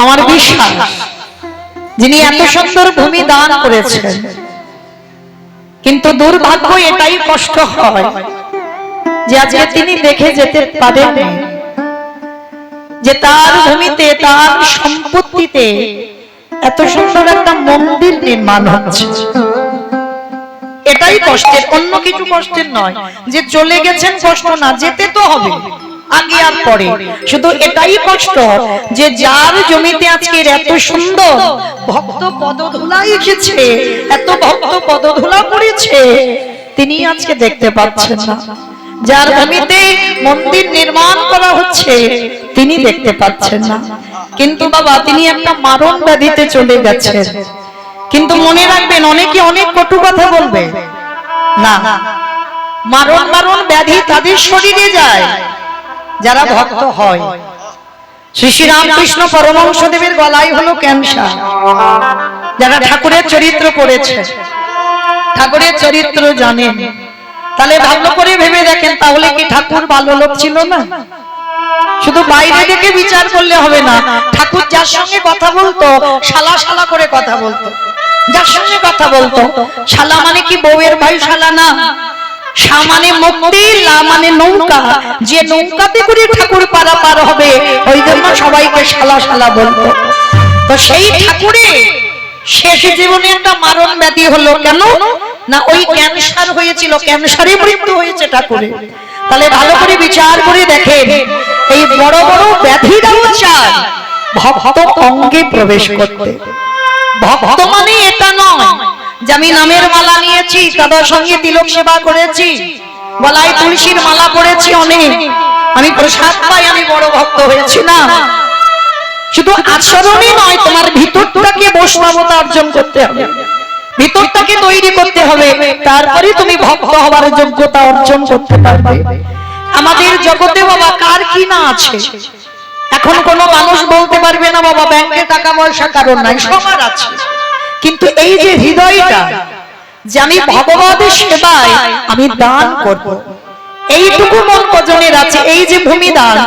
আমার বিশ্বাস যিনি এত সুন্দর ভূমি দান করেছেন, কিন্তু দুর্ভাগ্য এটাই কষ্ট হয় যে আজকে তিনি দেখে যেতে পারেন যে তার ভূমিতে তার সম্পত্তিতে এত সুন্দর একটা মন্দির নির্মাণ হচ্ছে। এটাই কষ্টের, অন্য কিছু কষ্টের নয়। যে চলে গেছেন কষ্ট না, যেতে তো হবে আগে আর পরে, শুধু এটাই কষ্ট যে যার জমিতে আজকে এত সুন্দর ভক্ত পদধূলা এসেছে, এত ভক্ত পদধূলা পড়েছে, তিনি আজকে দেখতে পাচ্ছেন না। যার জমিতে মন্দির নির্মাণ করা হচ্ছে তিনি দেখতে পাচ্ছেন না। কিন্তু বাবা তিনি একটা মারণ ব্যাধিতে চলে গেছেন। কিন্তু মনে রাখবেন, অনেকে অনেক কটু কথা বলবে না, মারণ ব্যাধি তাদের শরীরে যায় যারা ভক্ত হয়। শ্রী শ্রী রামকৃষ্ণ পরমহংসদেবের গলায় হলো ক্যান্সার। যারা ঠাকুরের চরিত্র পড়েছে, ঠাকুরের চরিত্র জানেন, তাহলে ভালো করে ভেবে দেখেন, তাহলে কি ঠাকুর ভালো লোক ছিল না? শুধু বাইরে থেকে বিচার করলে হবে না। ঠাকুর যার সঙ্গে কথা বলতো শালা শালা করে কথা বলতো, যার সঙ্গে কথা বলতো। শালা মানে কি বউয়ের ভাই শালা না, শা মানে মুক্তি, লা মানে নৌকা। যে নৌকাতে করে ঠাকুর পারাপার হবে ওই জন্য সবাইকে শালা শালা বলতো। তো সেই ঠাকুরে শেষ জীবনে একটা মারণ ব্যাধি হলো। কেন না, ওই ক্যান্সার হয়েছিল, ক্যান্সারে মৃত্যু হয়েছে ঠাকুরের। তাহলে ভালো করে বিচার করে দেখেন, এই বড় বড় ব্যাধিরাও চায় ভক্ত অঙ্গে প্রবেশ করতে। ভক্ত মানে এটা নয় যে আমি নামের মালা নিয়েছি, তাদের সঙ্গে তিলক সেবা করেছি, গলায় তুলসীর মালা পড়েছি অনেক, আমি প্রসাদ পাই, আমি বড় ভক্ত হয়েছি না। শুধু আচরণই নয়, তোমার ভিতরটাকে বৈষ্ণবতা অর্জন করতে হবে, ভিতরটাকে তৈরি করতে হবে, তারপরে তুমি ভক্ত হবার যোগ্যতা অর্জন করতে পারবে। আমাদের জগতে বাবা কার কি না আছে, এখন কোন মানুষ বলতে পারবে না বাবা ব্যাংকে টাকা পয়সা কারণ নাই, সবার আছে। কিন্তু এই যে হৃদয়টা যে আমি ভগবানের সেবায় আমি দান করব, এইটুকু মন কজনের আছে। এই যে ভূমি দান,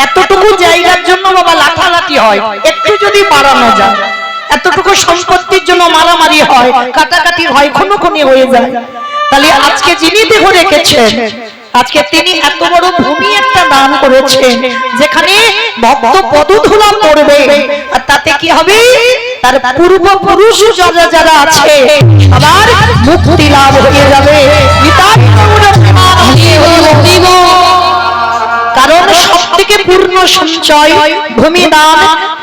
এতটুকু জায়গার জন্য বাবা লাঠালাঠি হয়, একটু যদি বাড়ানো যায়, এতটুকু সম্পত্তির জন্য মারামারি হয়, কাটাকাটি হয়, খুনোখুনি হয়ে যায়। তাহলে আজকে যিনি দেহ রেখেছেন, আজকে তিনি এত বড় ভূমি একটা দান করেছেন যেখানে ভক্ত পদধূলা পড়বে, আর তাতে কি হবে, তার পূর্বপুরুষ যারা যারা আছে সবার মুক্তি লাভ হয়ে যাবে। কারণ সব থেকে পূর্ণ সঞ্চয় ভূমি দান,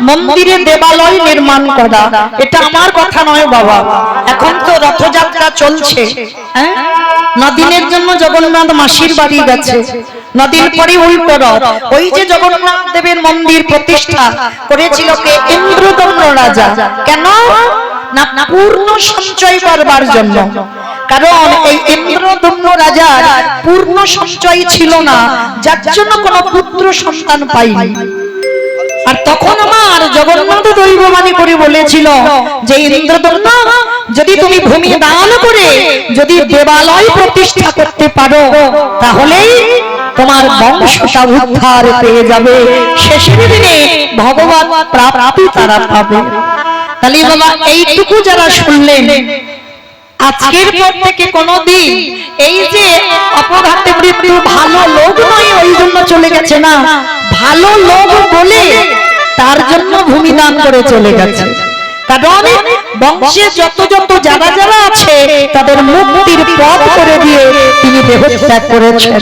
মন্দিরে দেবালয় নির্মাণ করা, এটা আমার কথা নয় বাবা। এখন তো রথযাত্রা চলছে, হ্যাঁ, নদিনের জন্য জগন্নাথ মাসির বাড়ি গেছে, নদীর পরে উল্টো রথ। ওই যে জগন্নাথ দেবের মন্দির প্রতিষ্ঠা করেছিল কে? ইন্দ্রদম্ন রাজা। কেন না, পূর্ণ সঞ্চয় করবার জন্য। কারণ এই ইন্দ্রদম্ন রাজার পূর্ণ সঞ্চয় ছিল না, যার জন্য কোন পুত্র সন্তান পাইনি। আর তখন আমার জগন্নাথ দৈববাণী করে বলেছিল যে ইন্দ্রদম্ন, যদি তুমি ভূমি দান করে যদি দেবালয় প্রতিষ্ঠা করতে পারো তাহলেই তোমার বংশটা উদ্ধার পেয়ে যাবে, শেষের দিনে ভগবান প্রাপ্তি তারা পাবে। তাহলে বাবা এইটুকু যারা শুনলেন, আজকের পর থেকে কোনদিন এই যে অপঘাতে মৃত্যু, ভালো লোক নয় ওই জন্য চলে গেছে না, ভালো লোক বলে তার জন্য ভূমি দান করে চলে গেছে। কারণ বংশে যত যত যারা যারা আছে তাদের মুক্তির পথ করে দিয়ে তিনি দেহ ত্যাগ করেছেন।